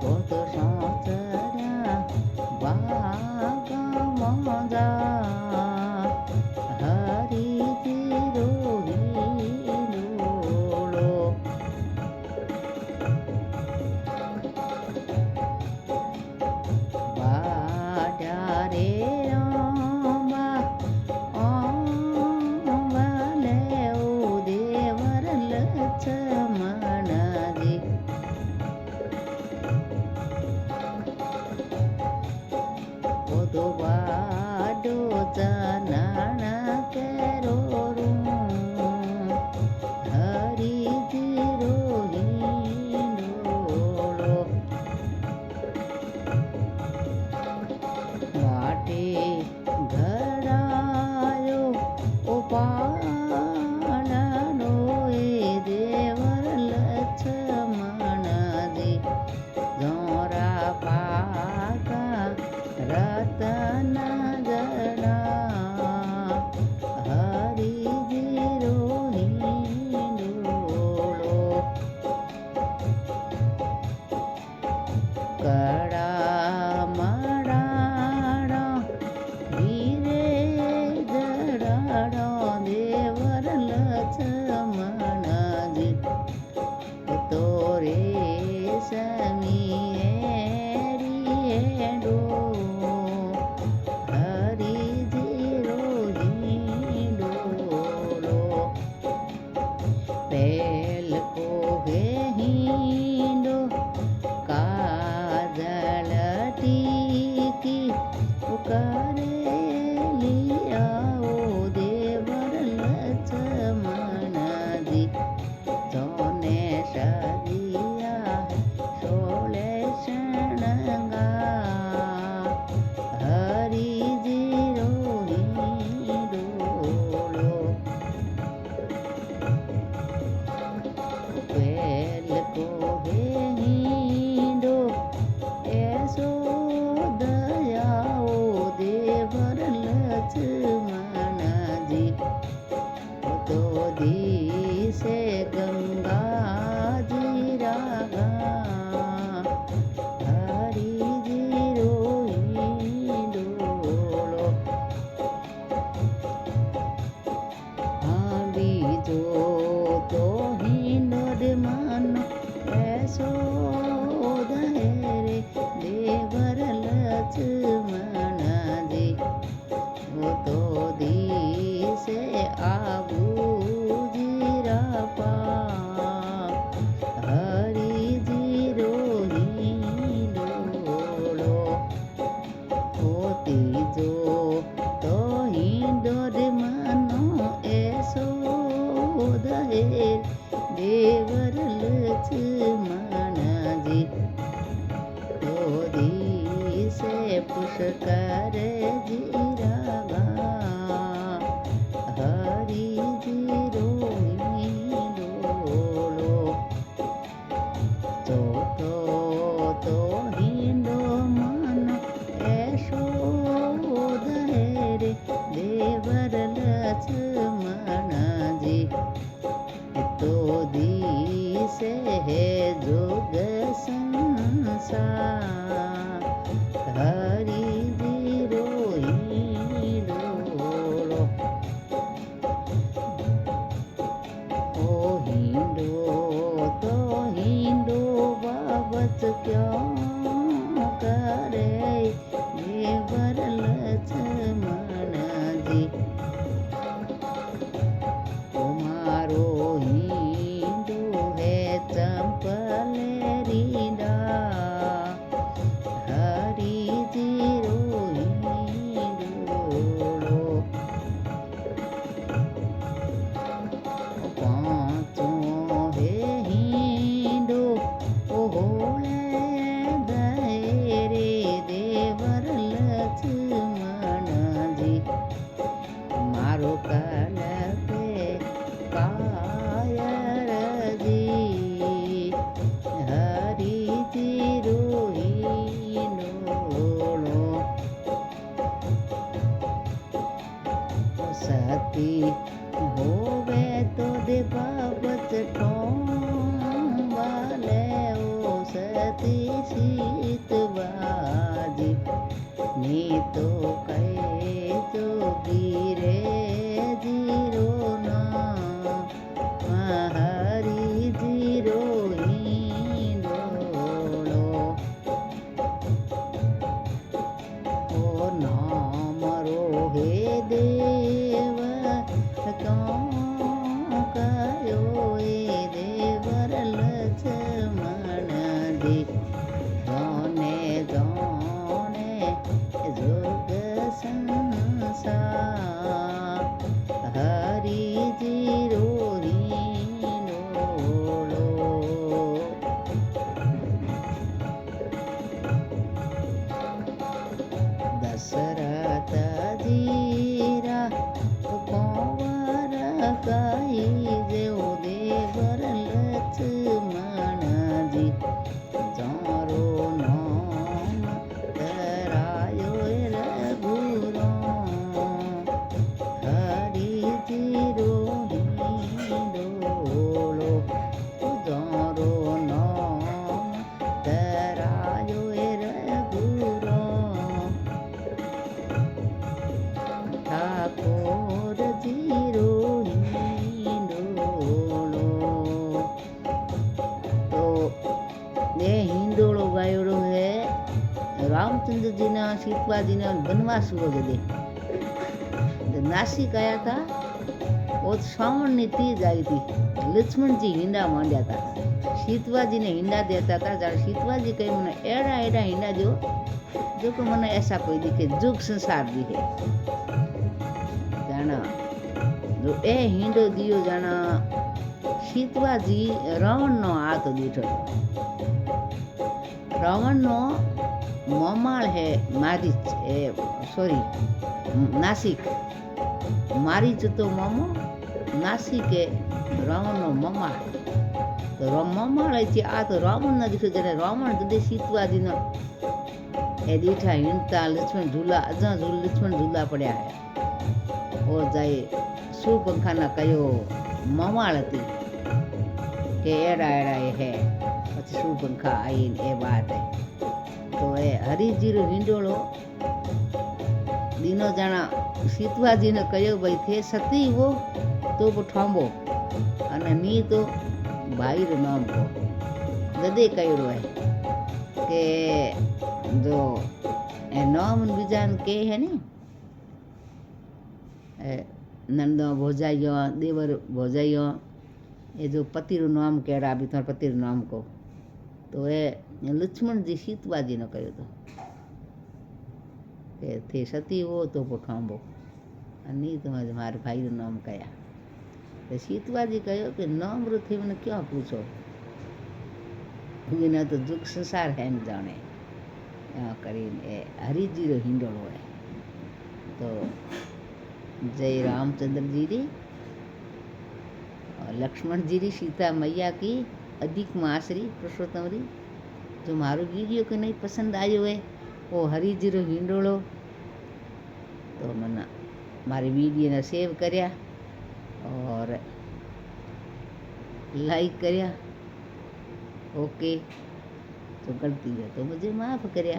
પોત સોચર્યા વાગા મોજા હરીજી રોહી ડોળો વાડ્યા રે અંબા અંબાલે દેવર લક્ષ્મણજી પોતો વાડો જનાણા કેરો રૂ હરીજી રોહી ડોળો વાટે ઘડાયો ઉપાડનો એ દેવર લક્ષ્મણજી જોરા પાકા રતન જડા હરીજી રોહી ડોળો કડા મડાડો હીરે જડાડો દેવર લક્ષ્મણજી તોરે સમીએરીએડો હરીજી રોહી ડોળો પેલ કોહે હિંડો કાજલ ટીકી કરેલી આવો દેવર લક્ષ્મણજી જોને સદિયા સોળે શણગા હરીજી રોહી ડોળો વેલ કોહે હિંડો એસો દયાઓ દેવર લક્ષ્મણજી તો દિશે ગંગાજી રાગા હરીજી રોહી ડોળો બીજો તો હિંડોડ માનો એસો રે દેવર લક્ષ્મણજી તો દિશે આવું જીરાપા હરીજી રોહી ડોળો ત્રીજો તો હિંડોડ માનો એસો દેવર લક્ષ્મણજી તો દિશે પુષ્કર જીરાગા હરીજી રોહી ડોળો ચોથો તો હિંડો મન એસો રે દેવર લક્ષ્મણજી તો દિશે હે જોગ સંસાર હરીજી રોહી ડોળો ઓ હિંડો તો હિંડો બાબત ક્યાં કરે દેવર લક્ષ્મણજી મારો હિંદુ હે ચંપલે રીડા હરીજી રોહી ડોળો પાંચો હે હિંદુ ઓહોળે દે રે દેવર લક્ષ્મણ તે સીતવાજી ને તો કહે જોગી રે જીરો ના હરી જીરો હિંડોળો ઓ નામ રોહે દેવ કયો એ દેવર લક્ષ્મણ દી જોને જોને જોગ સંસાર હરી જીરો હિંડોળો દશરથ જીરા કુંવર ગાઈ જેવો દેવર લક્ષ્મણજી ચારો નામ ધરાયો રઘુરામ હરી જીરો હિંડોળો ચારો નામ ધરાયો રઘુરામ ઠાકોર જીરો હિંડોળો તો એ હિંડોળો ગાયોડો હે रामचंद्र सीतवा जी ने वनवास हुआ जदे नासिक आया था और श्रावण ने तीज आई थी लक्ष्मण जी हिंडा मांड्या था सीतवा जी ने हिंडा देता था जरा सीतवा जी कहीं मैंने एड़ा एड़ा हिंडा जो को मैंने ऐसा कोई दिखे जुग संसार दिखे जाना जो ए हिंडो दियो जाना सीतवा जी रावण नो हाथ दीठो रावण नो मोमाल है मारीच सॉरी नासिक मारीच तो मोमो नासिक है रावण नो मोमाल तो मोमाल है आ तो रावण ना दिखो जने रावण जदे सीतवा जी नो ए दीठा हिंडता लक्ष्मण झूला अजा झूल लक्ष्मण झूला पड़या है ओ जाए सुपंखा ना कयो मोमाल हती के एड़ा एड़ा है पछी सुपंखा आई ए बात है तो ए हरिजीरो हिंडोळो दीनो जाना सीतवाजी ने कहो भाई थे सती वो तो ठांबो अने नी तो भाई रो नाम को गदे कहो है के जो ए नाम बीजान के है नी नंदो भोजाइयो देवर भोजाइयो ये जो पति रो नाम केड़ा भी तुम्हारे पति रो नाम को तो ए लक्ष्मण जी सीतवाजी ने कहो तो के थे सती हो तो ठांबो नहीं तो मारे भाई रो नाम कया तो सीतवाजी कहो कि नाम रो थे मैंने क्या पूछो ना तो दुख संसार है न जाने करीने हरिजी रो हिंडोळो है तो जय रामचंद्र जी री लक्ष्मण जी री सीता मैया की अधिक मासरी पुरुषोत्तम री जो मारो वीडियो के नहीं पसंद आयो है वो हरिजी रो हिंडोळो तो मना मारी वीडियो ने सेव करया और लाइक करया ओके तो गलती है तो मुझे माफ़ करया।